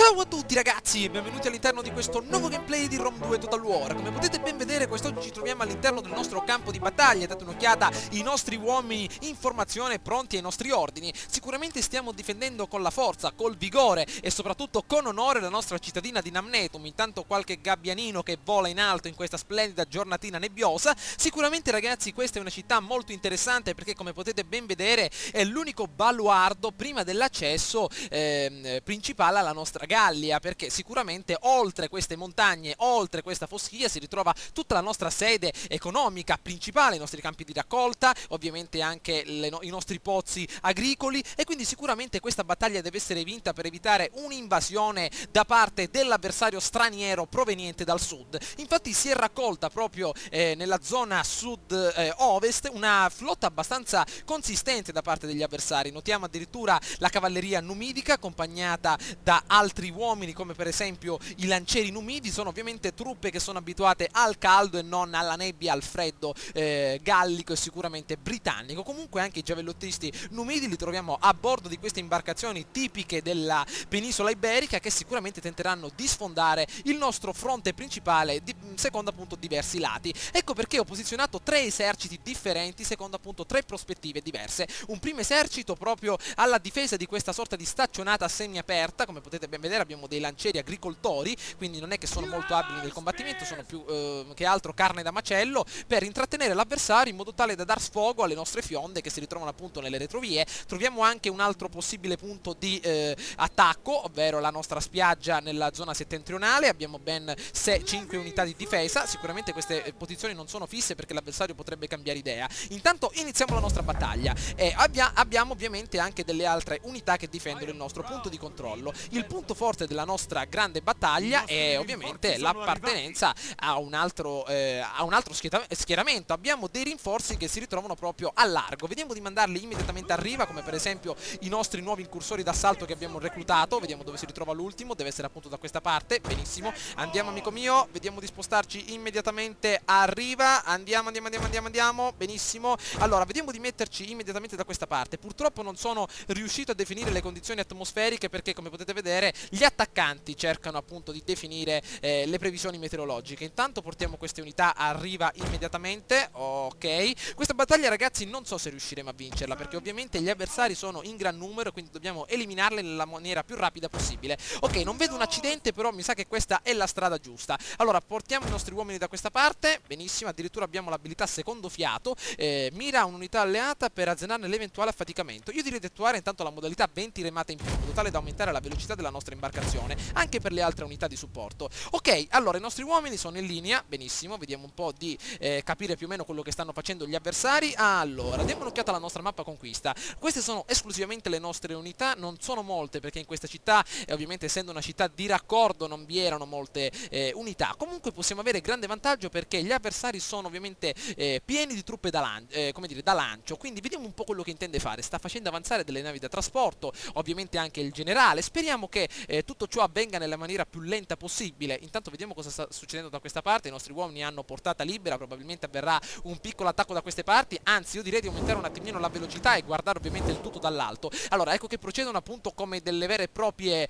Ciao a tutti ragazzi e benvenuti all'interno di questo nuovo gameplay di Rome 2 Total War. Come potete ben vedere quest'oggi ci troviamo all'interno del nostro campo di battaglia. Date un'occhiata ai nostri uomini in formazione pronti ai nostri ordini. Sicuramente stiamo difendendo con la forza, col vigore e soprattutto con onore la nostra cittadina di Namnetum. Intanto qualche gabbianino che vola in alto in questa splendida giornatina nebbiosa. Sicuramente ragazzi questa è una città molto interessante perché come potete ben vedere è l'unico baluardo prima dell'accesso principale alla nostra Gallia, perché sicuramente oltre queste montagne, oltre questa foschia si ritrova tutta la nostra sede economica principale, i nostri campi di raccolta, ovviamente anche i nostri pozzi agricoli, e quindi sicuramente questa battaglia deve essere vinta per evitare un'invasione da parte dell'avversario straniero proveniente dal sud. Infatti si è raccolta proprio nella zona sud-ovest una flotta abbastanza consistente da parte degli avversari. Notiamo addirittura la cavalleria numidica accompagnata da altri uomini come per esempio i lancieri numidi. Sono ovviamente truppe che sono abituate al caldo e non alla nebbia, al freddo gallico e sicuramente britannico. Comunque anche i giavellottisti numidi li troviamo a bordo di queste imbarcazioni tipiche della penisola iberica, che sicuramente tenteranno di sfondare il nostro fronte principale secondo appunto diversi lati. Ecco perché ho posizionato tre eserciti differenti secondo appunto tre prospettive diverse. Un primo esercito proprio alla difesa di questa sorta di staccionata semiaperta. Come potete ben vedere abbiamo dei lancieri agricoltori, quindi non è che sono molto abili nel combattimento, sono più che altro carne da macello per intrattenere l'avversario in modo tale da dar sfogo alle nostre fionde che si ritrovano appunto nelle retrovie. Troviamo anche un altro possibile punto di attacco, ovvero la nostra spiaggia nella zona settentrionale. Abbiamo ben 5 unità di difesa. Sicuramente queste posizioni non sono fisse perché l'avversario potrebbe cambiare idea. Intanto iniziamo la nostra battaglia e abbiamo ovviamente anche delle altre unità che difendono il nostro punto di controllo. Il punto forte della nostra grande battaglia è ovviamente l'appartenenza a un altro schieramento. Abbiamo dei rinforzi che si ritrovano proprio a largo. Vediamo di mandarli immediatamente a riva, come per esempio i nostri nuovi incursori d'assalto che abbiamo reclutato. Vediamo dove si ritrova l'ultimo, deve essere appunto da questa parte. Benissimo, andiamo amico mio, vediamo di spostarci immediatamente a riva. Andiamo. Benissimo, allora vediamo di metterci immediatamente da questa parte. Purtroppo non sono riuscito a definire le condizioni atmosferiche perché come potete vedere gli attaccanti cercano appunto di definire le previsioni meteorologiche. Intanto portiamo queste unità a riva immediatamente. Ok, questa battaglia ragazzi non so se riusciremo a vincerla perché ovviamente gli avversari sono in gran numero, quindi dobbiamo eliminarli nella maniera più rapida possibile. Ok, non vedo un accidente, però mi sa che questa è la strada giusta. Allora portiamo i nostri uomini da questa parte. Benissimo, addirittura abbiamo l'abilità secondo fiato, mira un'unità alleata per azzerarne l'eventuale affaticamento. Io direi di attuare intanto la modalità 20 remate in più in modo tale da aumentare la velocità della nostra imbarcazione anche per le altre unità di supporto. Ok, allora i nostri uomini sono in linea. Benissimo, vediamo un po' di capire più o meno quello che stanno facendo gli avversari. Allora, diamo un'occhiata alla nostra mappa conquista. Queste sono esclusivamente le nostre unità, non sono molte perché in questa città, ovviamente essendo una città di raccordo, non vi erano molte unità. Comunque possiamo avere grande vantaggio perché gli avversari sono ovviamente pieni di truppe da lancio, quindi vediamo un po' quello che intende fare. Sta facendo avanzare delle navi da trasporto, ovviamente anche il generale. Speriamo che tutto ciò avvenga nella maniera più lenta possibile. Intanto vediamo cosa sta succedendo da questa parte. I nostri uomini hanno portata libera, probabilmente avverrà un piccolo attacco da queste parti, anzi io direi di aumentare un attimino la velocità e guardare ovviamente il tutto dall'alto. Allora ecco che procedono appunto come delle vere e proprie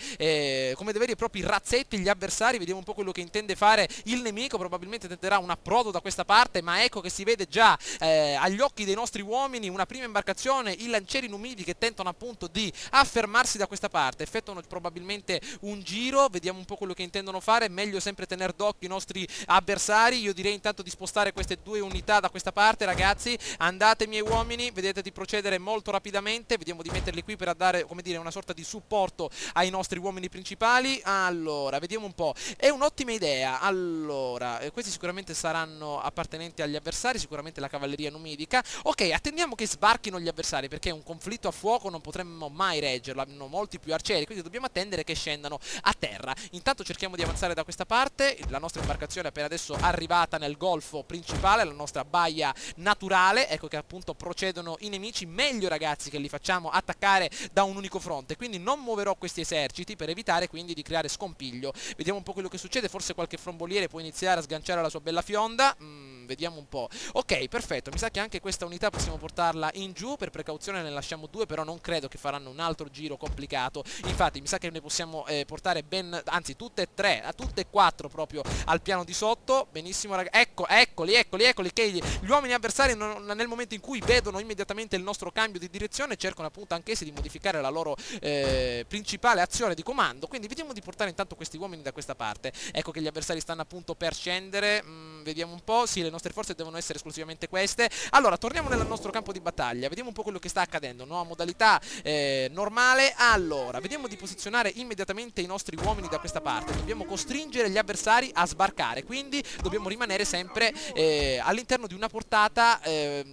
come dei veri e propri razzetti gli avversari. Vediamo un po' quello che intende fare il nemico. Probabilmente tenterà un approdo da questa parte, ma ecco che si vede già agli occhi dei nostri uomini una prima imbarcazione, i lancieri numidi che tentano appunto di affermarsi da questa parte, effettuano probabilmente un giro. Vediamo un po' quello che intendono fare. Meglio sempre tenere d'occhio i nostri avversari. Io direi intanto di spostare queste due unità da questa parte ragazzi. Andate miei uomini, vedete di procedere molto rapidamente. Vediamo di metterli qui per dare, come dire, una sorta di supporto ai nostri uomini principali. Allora, vediamo un po', è un'ottima idea. Allora, questi sicuramente saranno appartenenti agli avversari, sicuramente la cavalleria numidica. Ok, attendiamo che sbarchino gli avversari perché un conflitto a fuoco non potremmo mai reggerlo, hanno molti più arcieri, quindi dobbiamo attendere che scendano a terra. Intanto cerchiamo di avanzare da questa parte. La nostra imbarcazione è appena adesso arrivata nel golfo principale, la nostra baia naturale. Ecco che appunto procedono i nemici. Meglio ragazzi che li facciamo attaccare da un unico fronte, quindi non muoverò questi eserciti per evitare quindi di creare scompiglio. Vediamo un po' quello che succede. Forse qualche fromboliere può iniziare a sganciare la sua bella fionda. vediamo un po'. Ok, perfetto, mi sa che anche questa unità possiamo portarla in giù, per precauzione ne lasciamo 2, però non credo che faranno un altro giro complicato. Infatti mi sa che ne possiamo portare anzi tutte e 3, tutte e 4 proprio al piano di sotto. Benissimo ragazzi, eccoli che gli uomini avversari nel momento in cui vedono immediatamente il nostro cambio di direzione cercano appunto anch'essi di modificare la loro principale azione di comando. Quindi vediamo di portare intanto questi uomini da questa parte. Ecco che gli avversari stanno appunto per scendere. Vediamo un po', sì, le nostre forze devono essere esclusivamente queste. Allora torniamo nel nostro campo di battaglia, vediamo un po' quello che sta accadendo. Nuova modalità normale. Allora vediamo di posizionare immediatamente i nostri uomini da questa parte. Dobbiamo costringere gli avversari a sbarcare, quindi dobbiamo rimanere sempre all'interno di una portata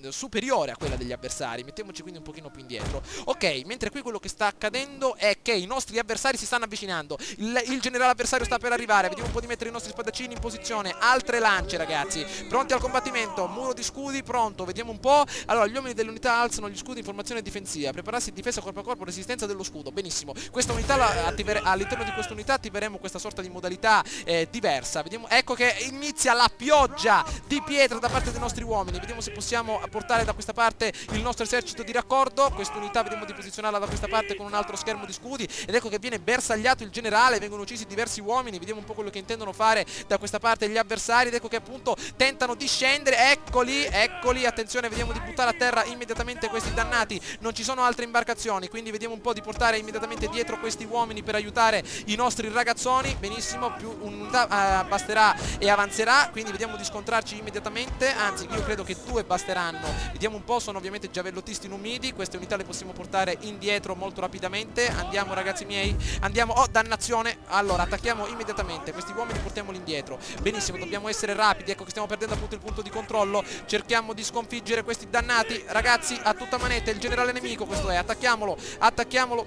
superiore a quella degli avversari. Mettiamoci quindi un pochino più indietro. Ok, mentre qui quello che sta accadendo è che i nostri avversari si stanno avvicinando. Il generale avversario sta per arrivare. Vediamo un po' di mettere i nostri spadaccini in posizione. Altre lance ragazzi, pronti al combattimento. Muro di scudi pronto, vediamo un po'. Allora gli uomini dell'unità alzano gli scudi in formazione difensiva. Prepararsi difesa corpo a corpo, resistenza dello scudo. Benissimo, questa unità all'interno di questa unità attiveremo questa sorta di modalità diversa. Vediamo, ecco che inizia la pioggia di pietra da parte dei nostri uomini. Vediamo se possiamo portare da questa parte il nostro esercito di raccordo. Questa unità vediamo di posizionarla da questa parte con un altro schermo di scudi. Ed ecco che viene bersagliato il generale, vengono uccisi diversi uomini. Vediamo un po' quello che intendono fare da questa parte gli avversari. Ed ecco che appunto tentano di scendere. Eccoli, attenzione, vediamo di buttare a terra immediatamente questi dannati. Non ci sono altre imbarcazioni, quindi vediamo un po' di portare immediatamente dietro questi uomini per aiutare i nostri ragazzoni. Benissimo, più un'unità basterà e avanzerà, quindi vediamo di scontrarci immediatamente. Anzi, io credo che 2 basteranno. Vediamo un po', sono ovviamente giavellottisti numidi. Queste unità le possiamo portare indietro molto rapidamente. Andiamo ragazzi miei, andiamo. Oh, dannazione. Allora, attacchiamo immediatamente questi uomini, portiamoli indietro. Benissimo, dobbiamo essere rapidi. Ecco che stiamo perdendo appunto il punto di controllo. Cerchiamo di sconfiggere questi dannati ragazzi a tutta manetta. Il generale nemico questo è, attacchiamolo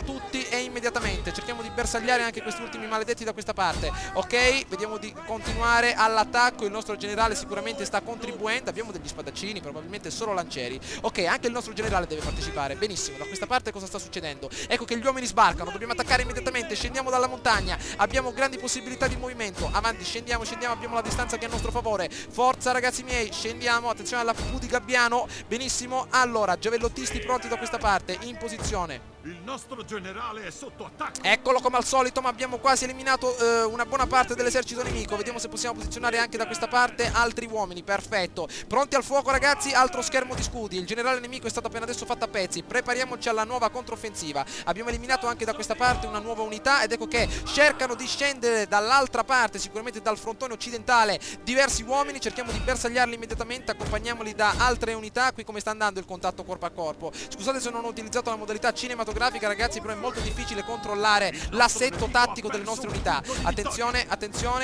tutti e immediatamente. Cerchiamo di bersagliare anche questi ultimi maledetti da questa parte. Ok, vediamo di continuare all'attacco. Il nostro generale sicuramente sta contribuendo. Abbiamo degli spadaccini, probabilmente solo lancieri. Ok, anche il nostro generale deve partecipare. Benissimo, da questa parte cosa sta succedendo? Ecco che gli uomini sbarcano, dobbiamo attaccare immediatamente. Scendiamo dalla montagna, abbiamo grandi possibilità di movimento. Avanti, scendiamo, abbiamo la distanza che è a nostro favore. Forza ragazzi miei, scendiamo. Attenzione alla Pu di Gabbiano. Benissimo, allora giavellottisti pronti da questa parte, in posizione. Il nostro generale è sotto attacco. Eccolo come al solito, ma abbiamo quasi eliminato una buona parte dell'esercito nemico. Vediamo se possiamo posizionare anche da questa parte altri uomini. Perfetto, pronti al fuoco ragazzi. Altro schermo di scudi. Il generale nemico è stato appena adesso fatto a pezzi. Prepariamoci alla nuova controffensiva. Abbiamo eliminato anche da questa parte una nuova unità. Ed ecco che cercano di scendere dall'altra parte, sicuramente dal frontone occidentale, diversi uomini. Cerchiamo di bersagliarli immediatamente, accompagniamoli da altre unità. Qui come sta andando il contatto corpo a corpo? Scusate se non ho utilizzato la modalità cinematografica ragazzi, però è molto difficile controllare l'assetto tattico delle nostre unità. Attenzione,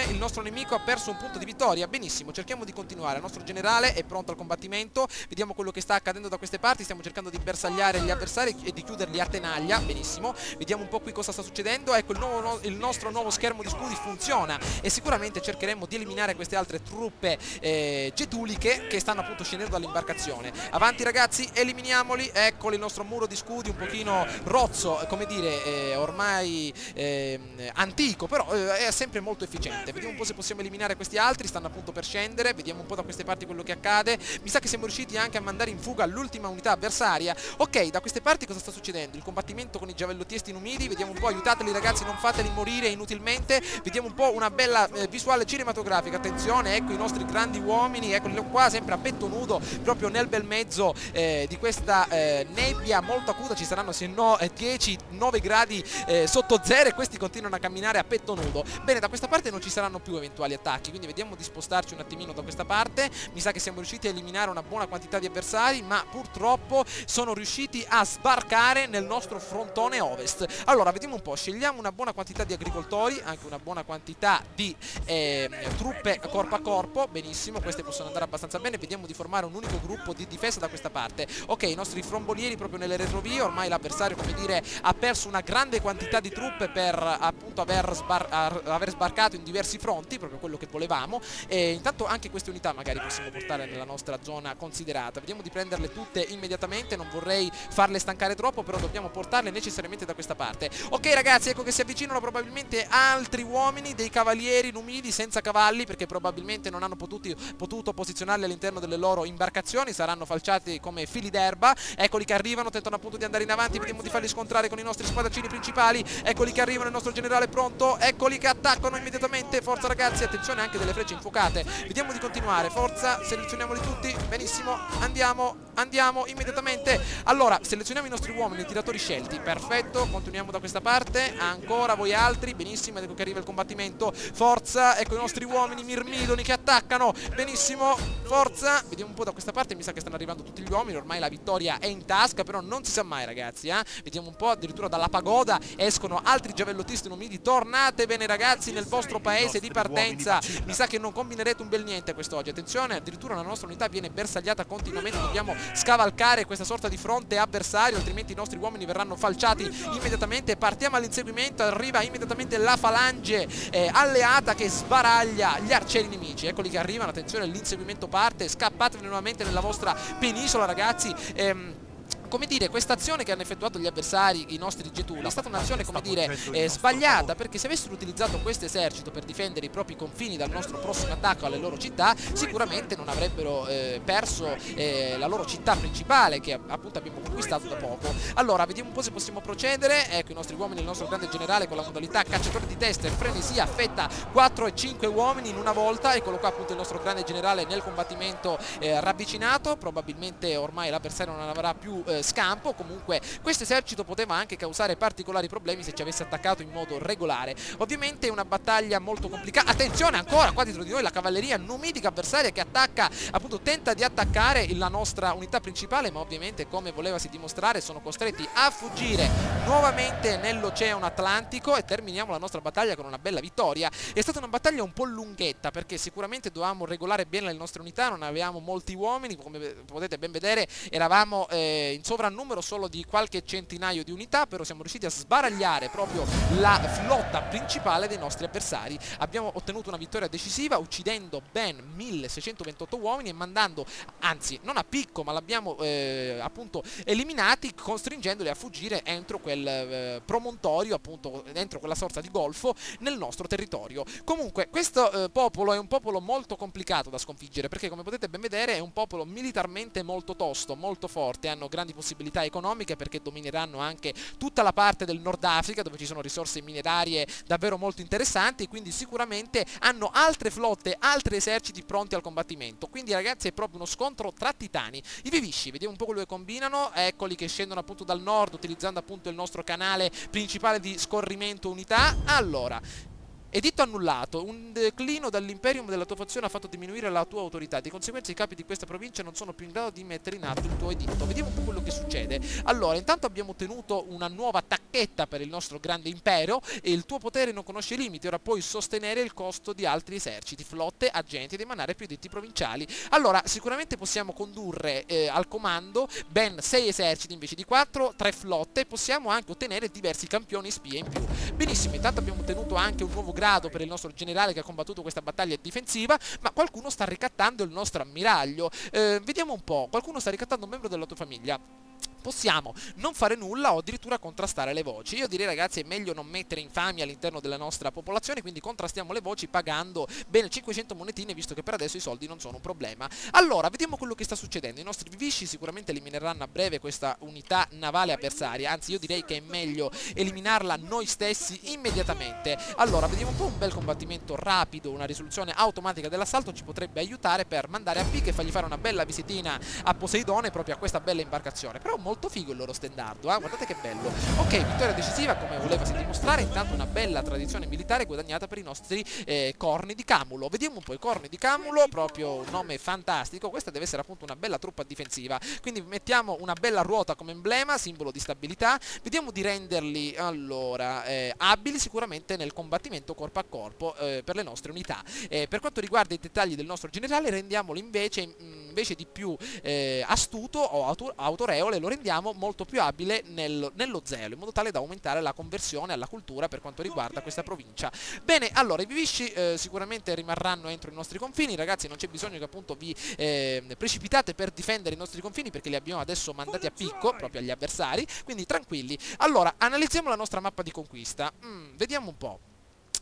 il nostro nemico ha perso un punto di vittoria. Benissimo, cerchiamo di continuare. Il nostro generale è pronto al combattimento. Vediamo quello che sta accadendo da queste parti. Stiamo cercando di bersagliare gli avversari e di chiuderli a tenaglia. Benissimo, vediamo un po' qui cosa sta succedendo. Ecco il nostro nuovo schermo di scudi funziona e sicuramente cercheremo di eliminare queste altre truppe getuliche che stanno appunto scendendo dall'imbarcazione. Avanti ragazzi, eliminiamoli. Eccolo il nostro muro di scudi un pochino rozzo, come dire, ormai antico, però è sempre molto efficiente. Vediamo un po' se possiamo eliminare questi altri. Stanno appunto per scendere. Vediamo un po' da queste parti quello che accade. Mi sa che siamo riusciti anche a mandare in fuga l'ultima unità avversaria. Ok, da queste parti cosa sta succedendo? Il combattimento con i giavellottisti numidi. Vediamo un po', aiutateli ragazzi, non fateli morire inutilmente. Vediamo un po' una bella visuale cinematografica. Attenzione, ecco i nostri grandi uomini, eccoli qua sempre a petto nudo, proprio nel bel mezzo di questa nebbia molto acuta. Ci saranno se no 10-9 gradi sotto zero e questi continuano a camminare a petto nudo. Bene, da questa parte non ci saranno più eventuali attacchi, quindi vediamo di spostarci un attimino da questa parte. Mi sa che siamo riusciti a eliminare una buona quantità di avversari, ma purtroppo sono riusciti a sbarcare nel nostro frontone ovest. Allora vediamo un po', scegliamo una buona quantità di agricoltori, anche una buona quantità di truppe corpo a corpo. Benissimo, queste possono andare abbastanza bene. Vediamo di formare un unico gruppo di difesa da questa parte. Ok, i nostri frombolieri proprio nelle retrovie. Ormai l'avversario come dire, ha perso una grande quantità di truppe per appunto aver sbarcato in diversi fronti, proprio quello che volevamo. E intanto anche queste unità magari possiamo portare nella nostra zona considerata. Vediamo di prenderle tutte immediatamente, non vorrei farle stancare troppo, però dobbiamo portarle necessariamente da questa parte. Ok ragazzi, ecco che si avvicinano probabilmente altri uomini, dei cavalieri numidi senza cavalli, perché probabilmente non hanno potuto posizionarli all'interno delle loro imbarcazioni, saranno falciati come fili d'erba. Eccoli che arrivano, tentano appunto di andare in avanti, vediamo di farli scontrare con i nostri spadaccini principali. Eccoli che arrivano, il nostro generale è pronto, eccoli che attaccano immediatamente. Forza ragazzi, attenzione anche delle frecce infuocate. Vediamo di continuare, forza, selezioniamoli tutti, benissimo, andiamo immediatamente. Allora, selezioniamo i nostri uomini, i tiratori scelti, perfetto, continuiamo da questa parte, ancora voi altri, benissimo, ed ecco che arriva il combattimento. Forza, ecco i nostri uomini mirmidoni che attaccano, benissimo, forza. Vediamo un po' da questa parte, mi sa che stanno arrivando tutti gli uomini, ormai la vittoria è in tasca, però non si sa mai ragazzi, Vediamo un po', addirittura dalla pagoda escono altri giavellottisti numidi. Tornate bene ragazzi nel vostro paese di partenza, mi sa che non combinerete un bel niente quest'oggi, attenzione, addirittura la nostra unità viene bersagliata continuamente, dobbiamo scavalcare questa sorta di fronte avversario, altrimenti i nostri uomini verranno falciati immediatamente. Partiamo all'inseguimento, arriva immediatamente la falange alleata che sbaraglia gli arcieri nemici. Eccoli che arrivano, attenzione, l'inseguimento parte, scappate nuovamente nella vostra penisola ragazzi. Come dire, questa azione che hanno effettuato gli avversari, i nostri getuli, è stata un'azione, come dire, sbagliata, perché se avessero utilizzato questo esercito per difendere i propri confini dal nostro prossimo attacco alle loro città, sicuramente non avrebbero perso la loro città principale, che appunto abbiamo conquistato da poco. Allora, vediamo un po' se possiamo procedere. Ecco i nostri uomini, il nostro grande generale con la modalità cacciatore di teste, frenesia, affetta 4 e 5 uomini in una volta. Eccolo qua appunto il nostro grande generale nel combattimento ravvicinato. Probabilmente ormai l'avversario non avrà più scampo. Comunque questo esercito poteva anche causare particolari problemi se ci avesse attaccato in modo regolare. Ovviamente è una battaglia molto complicata. Attenzione, ancora qua dietro di noi la cavalleria numidica avversaria che attacca, appunto tenta di attaccare la nostra unità principale, ma ovviamente, come volevasi dimostrare, sono costretti a fuggire nuovamente nell'Oceano Atlantico e terminiamo la nostra battaglia con una bella vittoria. È stata una battaglia un po' lunghetta perché sicuramente dovevamo regolare bene le nostre unità, non avevamo molti uomini, come potete ben vedere eravamo in sovrannumero solo di qualche centinaio di unità, però siamo riusciti a sbaragliare proprio la flotta principale dei nostri avversari. Abbiamo ottenuto una vittoria decisiva uccidendo ben 1628 uomini e mandando, anzi non a picco, ma l'abbiamo appunto eliminati, costringendoli a fuggire entro quel promontorio, appunto entro quella sorta di golfo nel nostro territorio. Comunque questo popolo è un popolo molto complicato da sconfiggere perché, come potete ben vedere, è un popolo militarmente molto tosto, molto forte, hanno grandi possibilità economiche perché domineranno anche tutta la parte del Nord Africa dove ci sono risorse minerarie davvero molto interessanti, quindi sicuramente hanno altre flotte, altri eserciti pronti al combattimento. Quindi ragazzi è proprio uno scontro tra titani. I vivisci, vediamo un po' quello che combinano, eccoli che scendono appunto dal nord utilizzando appunto il nostro canale principale di scorrimento unità. Allora, editto annullato, un declino dall'imperium della tua fazione ha fatto diminuire la tua autorità, di conseguenza i capi di questa provincia non sono più in grado di mettere in atto il tuo editto. Vediamo un po' quello che succede. Allora, intanto abbiamo ottenuto una nuova tacchetta per il nostro grande impero e il tuo potere non conosce limiti, ora puoi sostenere il costo di altri eserciti, flotte, agenti ed emanare più editti provinciali. Allora, sicuramente possiamo condurre al comando ben 6 eserciti invece di 4, 3 flotte, e possiamo anche ottenere diversi campioni spie in più. Benissimo, intanto abbiamo ottenuto anche un nuovo grado per il nostro generale che ha combattuto questa battaglia difensiva, ma qualcuno sta ricattando il nostro ammiraglio. Vediamo un po', qualcuno sta ricattando un membro della tua famiglia. Possiamo non fare nulla o addirittura contrastare le voci. Io direi ragazzi è meglio non mettere infamia all'interno della nostra popolazione, quindi contrastiamo le voci pagando bene 500 monetine, visto che per adesso i soldi non sono un problema. Allora, vediamo quello che sta succedendo. I nostri vivisci sicuramente elimineranno a breve questa unità navale avversaria, anzi io direi che è meglio eliminarla noi stessi immediatamente. Allora, vediamo un po', un bel combattimento rapido, una risoluzione automatica dell'assalto ci potrebbe aiutare per mandare a picco e fargli fare una bella visitina a Poseidone, proprio a questa bella imbarcazione. Però molto figo il loro stendardo, guardate che bello. Ok, vittoria decisiva come volevasi dimostrare, intanto una bella tradizione militare guadagnata per i nostri corni di Camulo. Vediamo un po' i corni di Camulo, proprio un nome fantastico. Questa deve essere appunto una bella truppa difensiva, quindi mettiamo una bella ruota come emblema, simbolo di stabilità. Vediamo di renderli allora abili sicuramente nel combattimento corpo a corpo per le nostre unità. Per quanto riguarda i dettagli del nostro generale, rendiamolo invece invece di più astuto o autorevole lo rendiamo molto più abile nello zelo, in modo tale da aumentare la conversione alla cultura per quanto riguarda questa provincia. Bene, allora i vivisci sicuramente rimarranno entro i nostri confini, ragazzi, non c'è bisogno che appunto vi precipitate per difendere i nostri confini, perché li abbiamo adesso mandati a picco proprio agli avversari, quindi tranquilli. Allora, analizziamo la nostra mappa di conquista, vediamo un po'.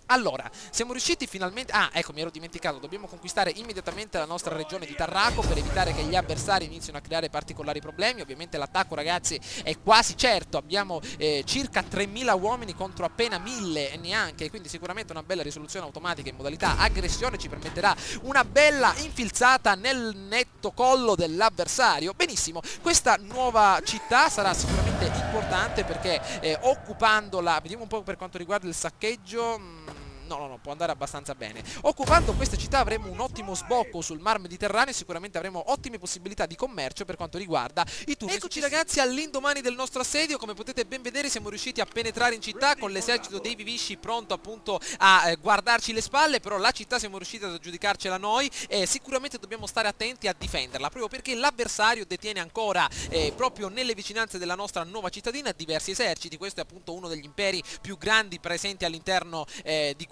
Allora, siamo riusciti finalmente... Ah, ecco, mi ero dimenticato, dobbiamo conquistare immediatamente la nostra regione di Tarraco per evitare che gli avversari inizino a creare particolari problemi. Ovviamente l'attacco, ragazzi, è quasi certo, abbiamo circa 3000 uomini contro appena 1000 e neanche, quindi sicuramente una bella risoluzione automatica in modalità aggressione ci permetterà una bella infilzata nel netto collo dell'avversario. Benissimo, questa nuova città sarà sicuramente importante perché occupandola, vediamo un po' per quanto riguarda il saccheggio... No, può andare abbastanza bene. Occupando questa città avremo un ottimo sbocco sul Mar Mediterraneo e sicuramente avremo ottime possibilità di commercio per quanto riguarda i turni. Eccoci ragazzi all'indomani del nostro assedio, come potete ben vedere siamo riusciti a penetrare in città con l'esercito dei vivisci pronto appunto a guardarci le spalle, però la città siamo riusciti ad aggiudicarcela noi e sicuramente dobbiamo stare attenti a difenderla, proprio perché l'avversario detiene ancora proprio nelle vicinanze della nostra nuova cittadina diversi eserciti. Questo è appunto uno degli imperi più grandi presenti all'interno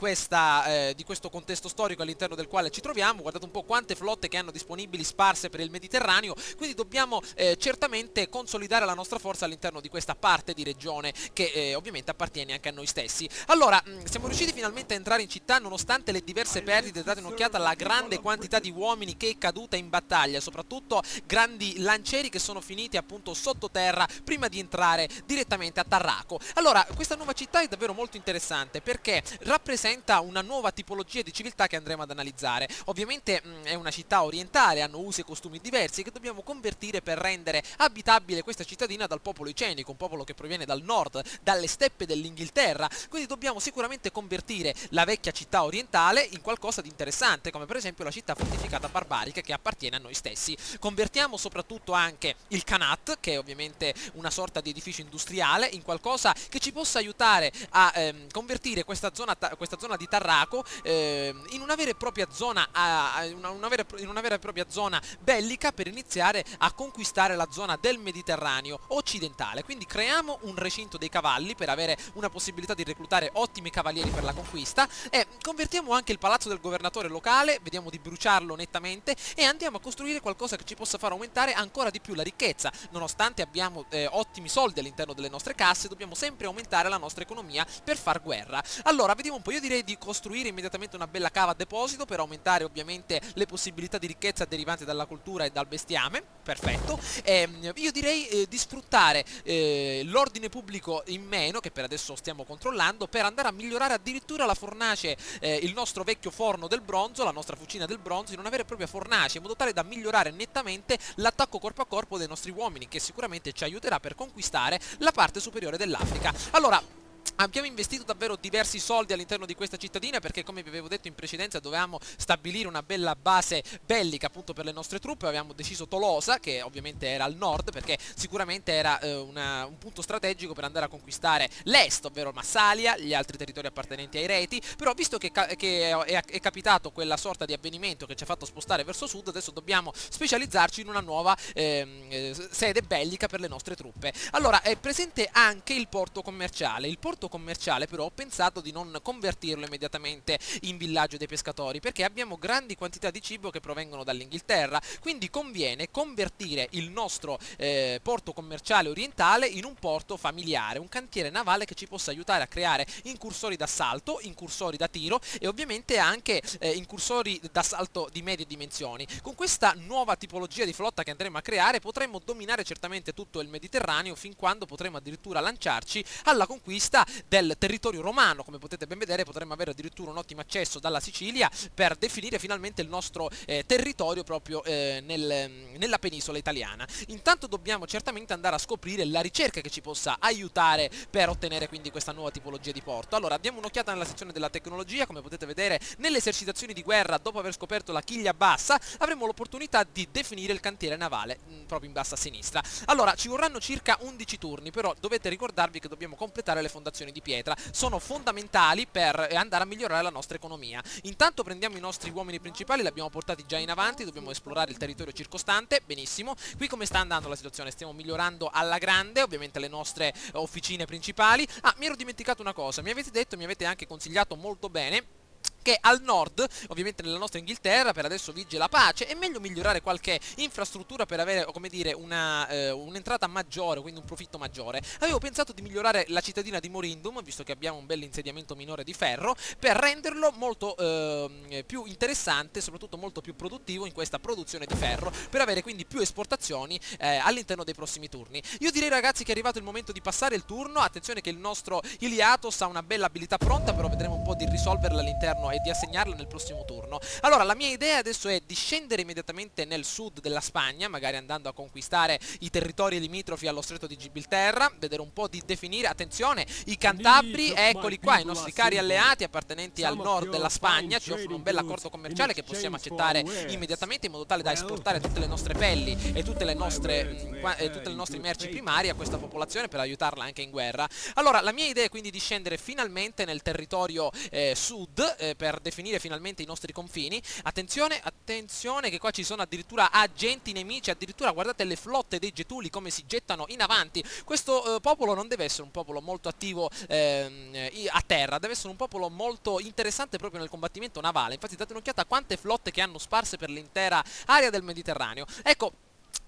di questo contesto storico all'interno del quale ci troviamo. Guardate un po' quante flotte che hanno disponibili sparse per il Mediterraneo, quindi dobbiamo certamente consolidare la nostra forza all'interno di questa parte di regione che ovviamente appartiene anche a noi stessi. Allora, siamo riusciti finalmente a entrare in città nonostante le diverse perdite. Date un'occhiata alla grande quantità di uomini che è caduta in battaglia, soprattutto grandi lancieri che sono finiti appunto sottoterra prima di entrare direttamente a Tarraco. Allora, questa nuova città è davvero molto interessante perché rappresenta una nuova tipologia di civiltà che andremo ad analizzare. Ovviamente è una città orientale, hanno usi e costumi diversi che dobbiamo convertire per rendere abitabile questa cittadina dal popolo icenico, un popolo che proviene dal nord, dalle steppe dell'Inghilterra. Quindi dobbiamo sicuramente convertire la vecchia città orientale in qualcosa di interessante, come per esempio la città fortificata barbarica che appartiene a noi stessi. Convertiamo soprattutto anche il Khanat, che è ovviamente una sorta di edificio industriale, in qualcosa che ci possa aiutare a convertire questa zona di Tarraco in una vera e propria zona in una vera e propria zona bellica per iniziare a conquistare la zona del Mediterraneo occidentale. Quindi creiamo un recinto dei cavalli per avere una possibilità di reclutare ottimi cavalieri per la conquista e convertiamo anche il palazzo del governatore locale, vediamo di bruciarlo nettamente e andiamo a costruire qualcosa che ci possa far aumentare ancora di più la ricchezza. Nonostante abbiamo ottimi soldi all'interno delle nostre casse, dobbiamo sempre aumentare la nostra economia per far guerra. Allora, vediamo un po', io direi di costruire immediatamente una bella cava a deposito per aumentare ovviamente le possibilità di ricchezza derivanti dalla cultura e dal bestiame. Perfetto. Io direi di sfruttare l'ordine pubblico in meno, che per adesso stiamo controllando, per andare a migliorare addirittura la fornace, il nostro vecchio forno del bronzo, la nostra fucina del bronzo, in una vera e propria fornace, in modo tale da migliorare nettamente l'attacco corpo a corpo dei nostri uomini, che sicuramente ci aiuterà per conquistare la parte superiore dell'Africa. Allora, abbiamo investito davvero diversi soldi all'interno di questa cittadina perché, come vi avevo detto in precedenza, dovevamo stabilire una bella base bellica appunto per le nostre truppe. Avevamo deciso Tolosa, che ovviamente era al nord, perché sicuramente era un punto strategico per andare a conquistare l'est, ovvero Massalia, gli altri territori appartenenti ai Reti. Però visto che è capitato quella sorta di avvenimento che ci ha fatto spostare verso sud, adesso dobbiamo specializzarci in una nuova sede bellica per le nostre truppe. Allora, è presente anche il porto commerciale. Il porto commerciale però ho pensato di non convertirlo immediatamente in villaggio dei pescatori, perché abbiamo grandi quantità di cibo che provengono dall'Inghilterra, quindi conviene convertire il nostro porto commerciale orientale in un porto familiare, un cantiere navale che ci possa aiutare a creare incursori d'assalto, incursori da tiro e ovviamente anche incursori d'assalto di medie dimensioni. Con questa nuova tipologia di flotta che andremo a creare potremo dominare certamente tutto il Mediterraneo, fin quando potremo addirittura lanciarci alla conquista del territorio romano. Come potete ben vedere, potremmo avere addirittura un ottimo accesso dalla Sicilia per definire finalmente il nostro territorio proprio nella penisola italiana. Intanto dobbiamo certamente andare a scoprire la ricerca che ci possa aiutare per ottenere quindi questa nuova tipologia di porto. Allora, diamo un'occhiata nella sezione della tecnologia. Come potete vedere, nelle esercitazioni di guerra, dopo aver scoperto la chiglia bassa, avremo l'opportunità di definire il cantiere navale proprio in basso a sinistra. Allora, ci vorranno circa 11 turni, però dovete ricordarvi che dobbiamo completare le fondazioni costruzioni di pietra sono fondamentali per andare a migliorare la nostra economia. Intanto prendiamo i nostri uomini principali, li abbiamo portati già in avanti, dobbiamo esplorare il territorio circostante, benissimo. Qui come sta andando la situazione? Stiamo migliorando alla grande, ovviamente le nostre officine principali. Ah, mi ero dimenticato una cosa, mi avete detto, mi avete anche consigliato molto bene che al nord, ovviamente nella nostra Inghilterra, per adesso vige la pace, è meglio migliorare qualche infrastruttura per avere, come dire, un'entrata maggiore, quindi un profitto maggiore. Avevo pensato di migliorare la cittadina di Morindum, visto che abbiamo un bel insediamento minore di ferro, per renderlo molto più interessante, soprattutto molto più produttivo in questa produzione di ferro, per avere quindi più esportazioni all'interno dei prossimi turni. Io direi ragazzi che è arrivato il momento di passare il turno, attenzione che il nostro Iliatos ha una bella abilità pronta, però vedremo un po' di risolverla all'interno e di assegnarla nel prossimo turno. Allora la mia idea adesso è di scendere immediatamente nel sud della Spagna, magari andando a conquistare i territori limitrofi allo stretto di Gibilterra, vedere un po' di definire, attenzione, i Cantabri, eccoli qua, i nostri cari alleati appartenenti al nord della Spagna, ci offrono un bel accordo commerciale che possiamo accettare immediatamente in modo tale da esportare tutte le nostre pelli e tutte le nostre merci primarie a questa popolazione per aiutarla anche in guerra. Allora la mia idea è quindi di scendere finalmente nel territorio sud per definire finalmente i nostri confini. Attenzione, attenzione che qua ci sono addirittura agenti nemici, addirittura guardate le flotte dei Getuli come si gettano in avanti. Questo popolo non deve essere un popolo molto attivo a terra, deve essere un popolo molto interessante proprio nel combattimento navale. Infatti date un'occhiata a quante flotte che hanno sparse per l'intera area del Mediterraneo. Ecco,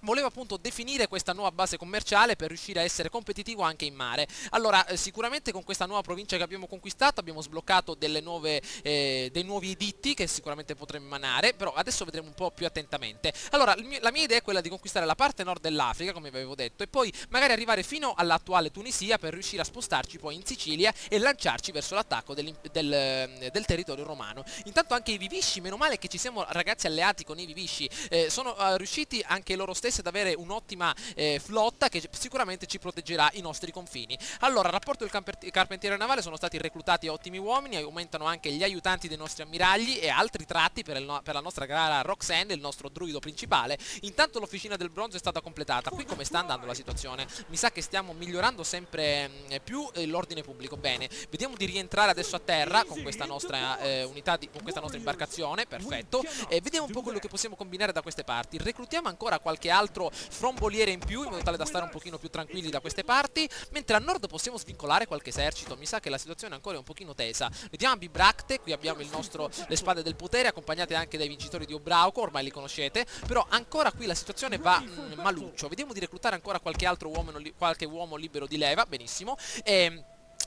volevo appunto definire questa nuova base commerciale per riuscire a essere competitivo anche in mare. Allora, sicuramente con questa nuova provincia che abbiamo conquistato abbiamo sbloccato dei nuovi editti che sicuramente potremo emanare, però adesso vedremo un po' più attentamente. Allora, la mia idea è quella di conquistare la parte nord dell'Africa, come vi avevo detto, e poi magari arrivare fino all'attuale Tunisia per riuscire a spostarci poi in Sicilia e lanciarci verso l'attacco del territorio romano. Intanto anche i Vivisci, meno male che ci siamo ragazzi alleati con i Vivisci, sono riusciti anche loro stessi ad avere un'ottima flotta che sicuramente ci proteggerà i nostri confini. Allora, rapporto del carpentiere navale, sono stati reclutati ottimi uomini, aumentano anche gli aiutanti dei nostri ammiragli e altri tratti per la nostra cara Roxanne, il nostro druido principale. Intanto l'officina del bronzo è stata completata. Qui come sta andando la situazione? Mi sa che stiamo migliorando sempre più l'ordine pubblico. Bene, vediamo di rientrare adesso a terra con questa nostra con questa nostra imbarcazione, perfetto, e vediamo un po' quello che possiamo combinare da queste parti. Reclutiamo ancora qualche altro fromboliere in più in modo tale da stare un pochino più tranquilli da queste parti, mentre a nord possiamo svincolare qualche esercito. Mi sa che la situazione ancora è un pochino tesa. Vediamo a Bibracte, qui abbiamo le spade del potere accompagnate anche dai vincitori di Obrauco, ormai li conoscete, però ancora qui la situazione va maluccio. Vediamo di reclutare ancora qualche uomo libero di leva, benissimo,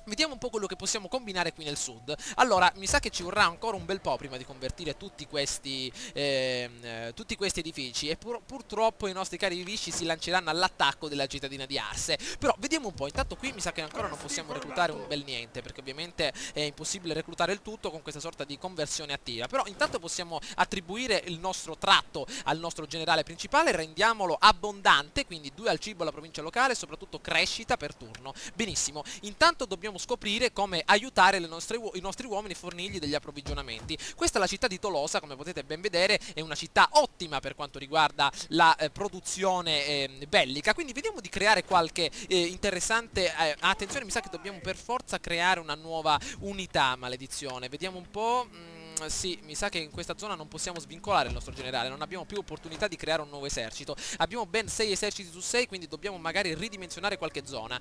vediamo un po' quello che possiamo combinare qui nel sud. Allora, mi sa che ci vorrà ancora un bel po' prima di convertire tutti questi edifici e purtroppo i nostri cari vivisci si lanceranno all'attacco della cittadina di Arse. Però vediamo un po', intanto qui mi sa che ancora non possiamo reclutare un bel niente, perché ovviamente è impossibile reclutare il tutto con questa sorta di conversione attiva. Però intanto possiamo attribuire il nostro tratto al nostro generale principale, rendiamolo abbondante, quindi 2 al cibo alla provincia locale e soprattutto crescita per turno. Benissimo, intanto dobbiamo scoprire come aiutare i nostri uomini e fornirgli degli approvvigionamenti. Questa è la città di Tolosa, come potete ben vedere è una città ottima per quanto riguarda la produzione bellica, quindi vediamo di creare qualche interessante attenzione, mi sa che dobbiamo per forza creare una nuova unità, maledizione, vediamo un po'. Sì, mi sa che in questa zona non possiamo svincolare il nostro generale, non abbiamo più opportunità di creare un nuovo esercito. Abbiamo ben 6 eserciti su 6, quindi dobbiamo magari ridimensionare qualche zona.